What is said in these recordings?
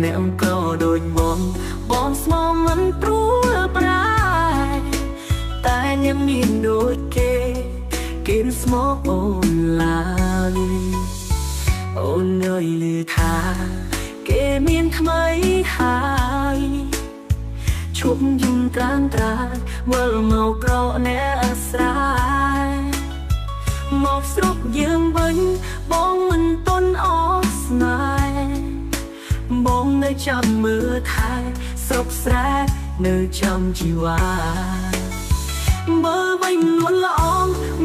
អ្នកក៏ដូចបងស្មោមិនព្រួលប្រាយតែអ្នកមានដូចគេស្មោអូនឡើយអូននៅឮថាគេមានថ្មីហើយឈប់យំត្រាំត្រាយវិលមកក្រអ្នកស្រ័យមកស្រុកយើងវិញបងមិនតន់អស់ស្នេហ៍បងនៅចាំមើលថែស្រុកស្រែនៅចាំជីវ៉ាមើលវិញនួនល្អ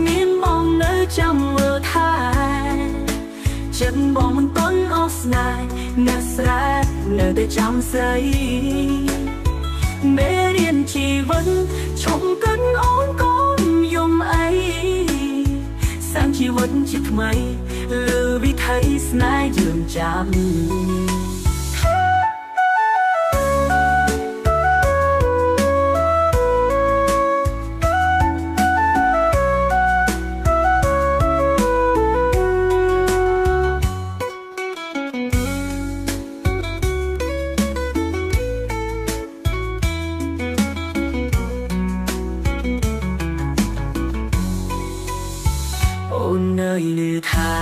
មានបងនៅចាំមើលថែចិត្តបងមិនតន់អស់ស្នេហ៍អ្នកស្រែនៅតែចាំស្រីមេរៀនជីវិតឈប់កិនអូនកូនយំអីសាំជីវិតជាថ្មីលើវិថីស្នេហ៍យើងចាំអូននៅឮថា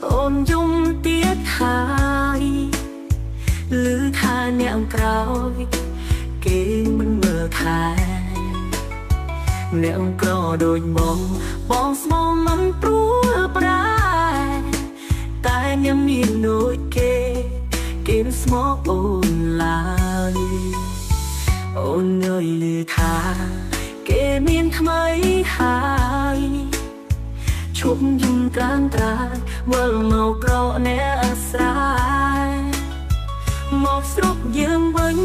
អូនយំទៀតហើយឮថាអ្នកក្រោយគេមិនមើលថែអ្នកក្រដូចបងស្មោមិនព្រួលប្រាយតែអ្នកមានដូចគេស្មោអូនឡើយអូននៅឮថាគេមានថ្មីហើយឈប់យំត្រាំត្រាយវិលមកក្រអ្នកស្រ័យមកស្រុកយើងវិញ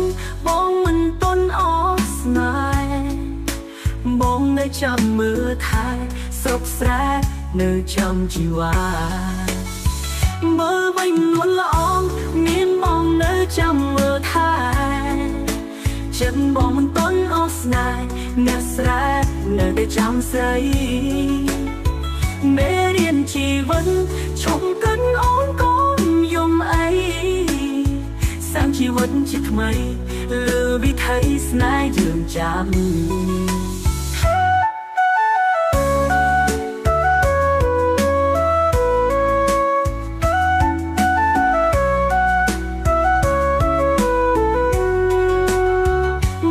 បងមិនតន់អស់ស្នេហ៍បងនៅចាំមើលថែស្រុកស្រែនៅចាំជីវ៉ាមើលវិញនួនល្អមានបងនៅចាំមើលថែចិត្តបងមិនតន់អស់ស្នេហ៍អ្នកស្រែនៅតែចាំស្រីមេរៀនជីវិតឈប់កិនអូនកូនយំអីសាំជីវិតជាថ្មីលើវិថីស្នេហ៍យើងចាំ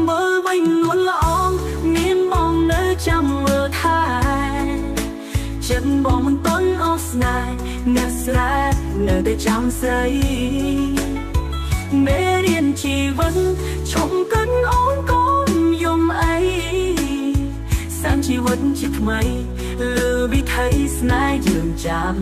មើលវិញនួនល្អមានបងនៅចាំមើលថែចិត្តបងមិនតន់អស់ស្នេហ៍អ្នកស្រែនៅតែចាំស្រីមេរៀនជីវិតឈប់កិនអូនកូនយំអីសាំជីវិតជាថ្មីលើវិថីស្នេហ៍យើងចាំ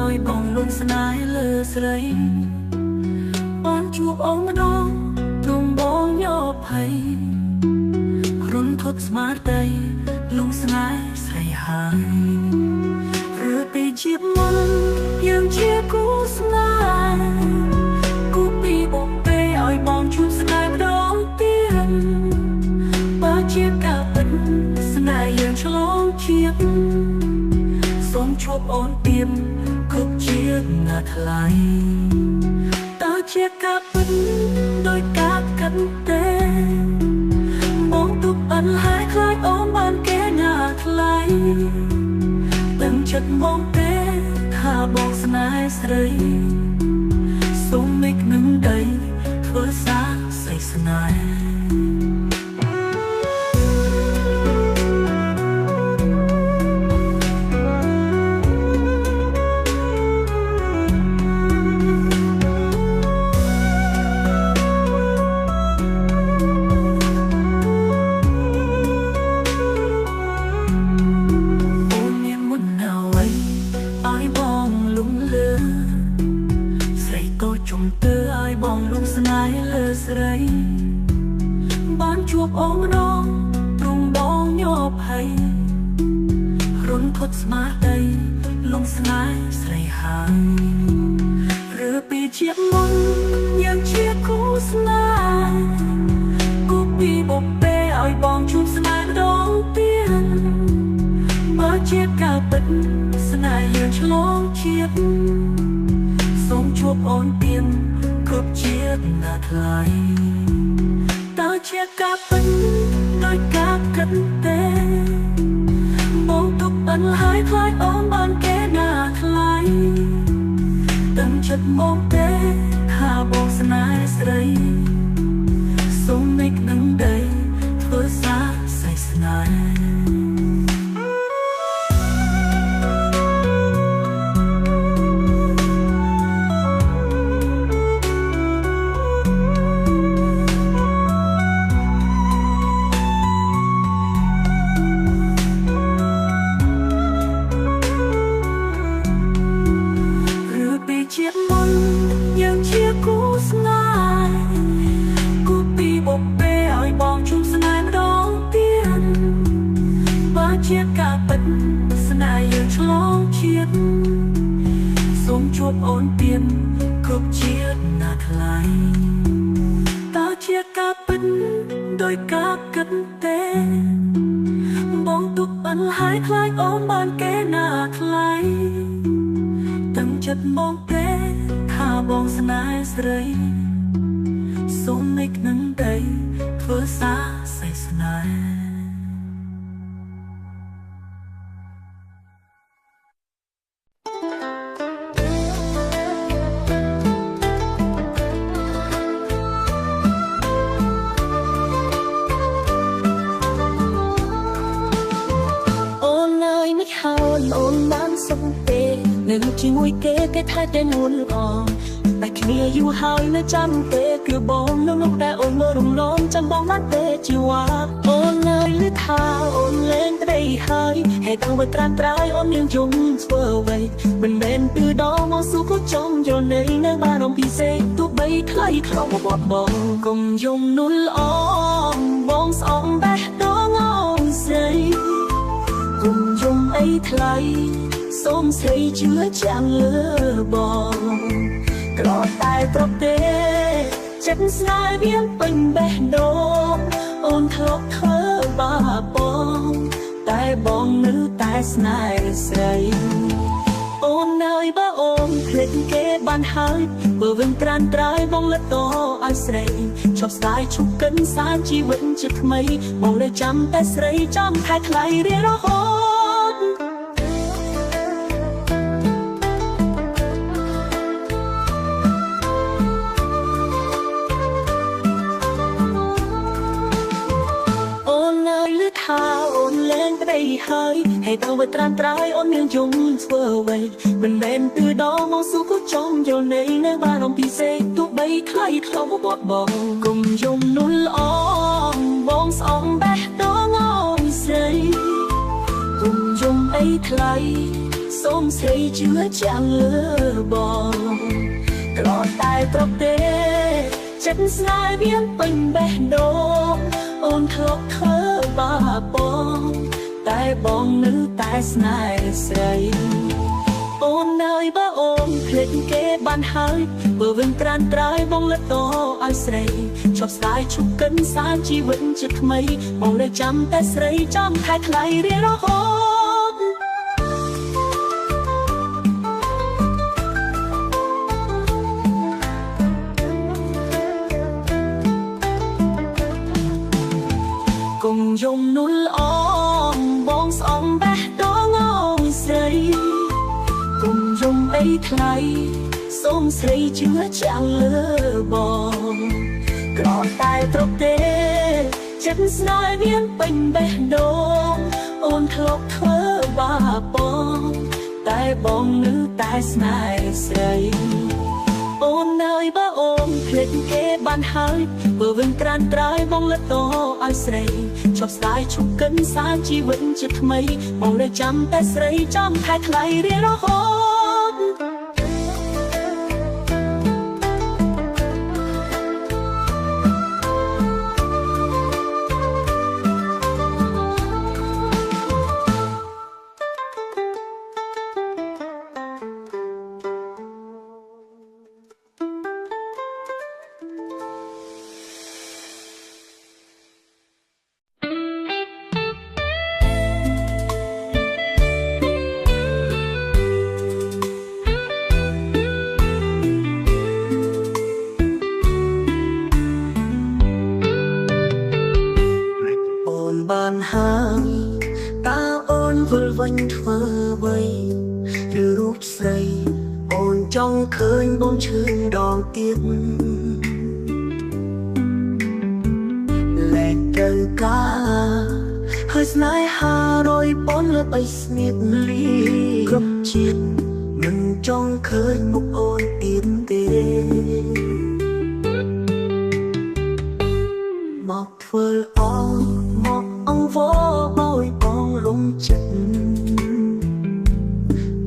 ឲ្យបងលងស្នេហ៍លើស្រីបានជួបអូនម្ដងទ្រង់បងយកភ័យរុនធត់ស្មារតីលងស្នេហ៍ស្រីហើយឬពីជាមុនយើងជាគូស្នេហ៍គូពីបងពេឲ្យបងជួបស្នេហ៍ម្ដងទៀតបើជាការពិតស្នេហ៍យើងឆ្លងជាតិសូមជួបអូនទៀតគ្រប់ជាណាថ្លៃតើជាការពិតដោយការកាត់ទេបងទុកអន់ហើយខ្លាចអូនបានគេណាថ្លៃដឹងចិត្តបងទេថាបងស្នេហ៍ស្រីសូមមិននឹងដីធ្វើសារស្រីស្នេហ៍ឲ្យបង ภัยรุนทดสมาใจลงสลายใส่หายหรือปีเชียบมนยังเชียคู่สลายกูปีบกเป้อ้อยบองชุบสลายดองเปลี่ยนมาเชียบกาปิดสลายยังฉลองเชียบส่งชุบอ่อนเปลี่ยนครบเชียบนาทลายตาเชียบกาปิดโดยกากันเตมองทุกปัญหาคลายอ้อมบานแก่หน้าคลายตั้งชัดมองเตะหาบอกสนายสไรสมในหนังใดเธอสาใส่สนายเชียบกาเป็นสนายยังฉลองเชียบสมจวบอ่อนเปลี่ยนครบเชียบนาทลายตาเชียบกาเป็นโดยกากันเตมองตุกปันหายคลายอ้อมบานแก่หน้าคลายตั้งจัดมองเตข้าบองสนายสไรสมในหนังใดเพื่อสาใส่สนายหนึ่งที่มวยเก๋แท้แต่นุ่นอ่อนแต่เคียอยู่หายและจำเตะเกือบองน้องแต่โอนเมื่อรุ่งน้องจำบองนัดเตะจีวาโอนเลยหรือทาโอนเล่นแต่ได้หายให้ตั้งไว้ตรานตรายโอนยังจงสเวอร์ไว้เป็นเบนตือดองมองสู้ก็จมโยนในบ้านน้องพี่เซตัวใบใครเข้ามาบอดบองกงยงนุ่นอ่อนบองสองแบะดองอ่อนเซกงยงไอ้ไทยส้มใส่เชื้อจางเลือบองกรอดตายตรบเตะจับสายเบี้ยเป็นแบะดงโอนทลกเธอบาปองตายบองนึกตายสนายใส่โอนเนยบ้าโอนเพลงเก็บบานหายเพื่อวันกรานตรายบองละต่ออาศัยชอบสายชุกกันสารชีวิตจะทำไมมองเลยจำแต่ใส่จำแค่ใครเรียกร้องโอนเล่นก็ได้หายให้ตั้งไว้ตรานตรายโอนยังจงสเวอร์ไว้เป็นเล่นตือดองมองสู้ก็จมโยนในบ้านน้องพี่เซตัวใบใครเข้ามาบอดบองกงยงนุ่นอ่อนบองสองแบะดองอ่อนเซกงยงไอ้ไทยส้มใส่เชื้อจางเลือบองกรอดตายตรบเตะจับสายเบี้ยเป็นแบะดงโอนทลกเธอบาปองตายบองนึกตายสนายใส่โอนเนยบ้าโอนเพลงเก็บบานหายเพื่อวันกรานตรายบองละต่ออาศัยชอบสายชุกกันสารชีวิตจะทำไมมองเลยจำแต่ใส่จำแค่ใครเรียกร้องกงยงนุ่นอ่อนบองสองแบะดองอ่อนใส่กงยงไอ้ไทยส้มใส่เชื้อจางเลือบองกรอดตายตรบเตะจับสายเบี้ยเป็นแบะดงโอนทลกเธอบาปองตายบองนึกตายสนายใส่โอนเนยบ้าโอนเพลงเก็บบานหายเพื่อวันกรานตรายบองละต่ออาศัยชอบสายชุกกันสารชีวิตจะทำไมมองเลยจำแต่ใส่จำแค่ใครเรียกร้อง វិញធ្វើអ្វីឬរូបស្រីអូនចង់ឃើញបងឈឺដងទៀតលែកទៅការហើយស្នេហារយពន់លើបីស្នៀតលីគ្រប់ជាតិមិនចង់ឃើញមុខអូនទៀតទេមកធ្វើអងមកអង្វរបោយបងលំចិត្ត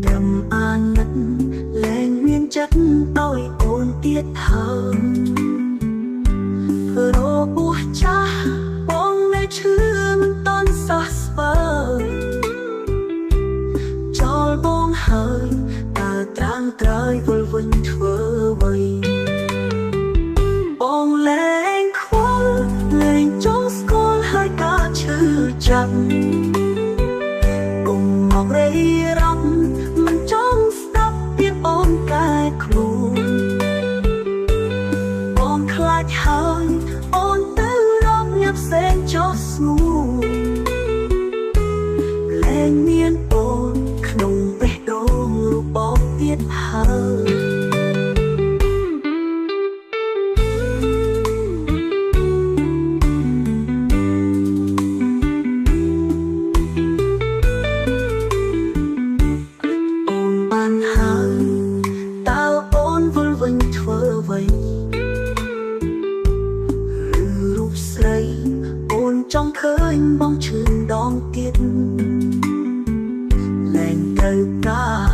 ត្រឹមអាណិតលែងមានចិត្តឲ្យអូនទៀតហើយព្រោះពោះចាស់បងនៅឈឺមិនតន់សះស្បើចោលបងហើយតើត្រាំត្រើយវិលវិញធ្វើអ្វីបងលែងខ្វល់លែងចង់ស្គាល់ហើយការឈឺចាប់កុំមករៃរំមិនចង់ស្ដាប់ពីអូនតែខ្លួនបងខ្លាចហើយអូនទៅរកញាប់ផ្សេងចោះស្ងួនលែងមានអូនក្នុងបេះដូងរូបបងទៀតហើយចង់ឃើញបងឈឺដងទៀតលែងទៅការ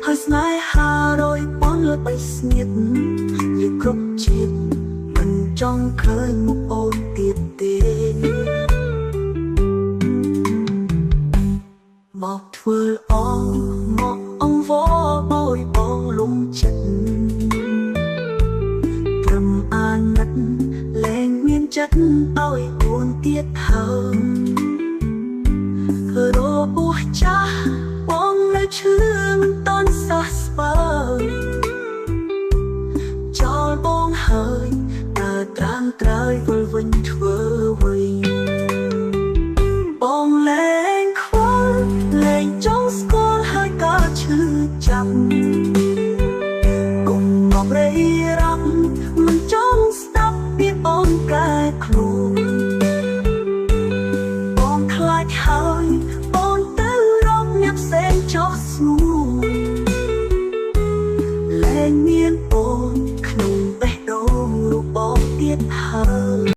ហើយស្នេហារយពន់លើបីស្នៀតយីគ្រប់ជាតិមិនចង់ឃើញមុខអូនទៀតទេមកធ្វើអងមកអង្វរបោយបងលំចិត្តត្រឹមអាណិតលែងមានចិត្តឲ្យអូនទៀតហើយ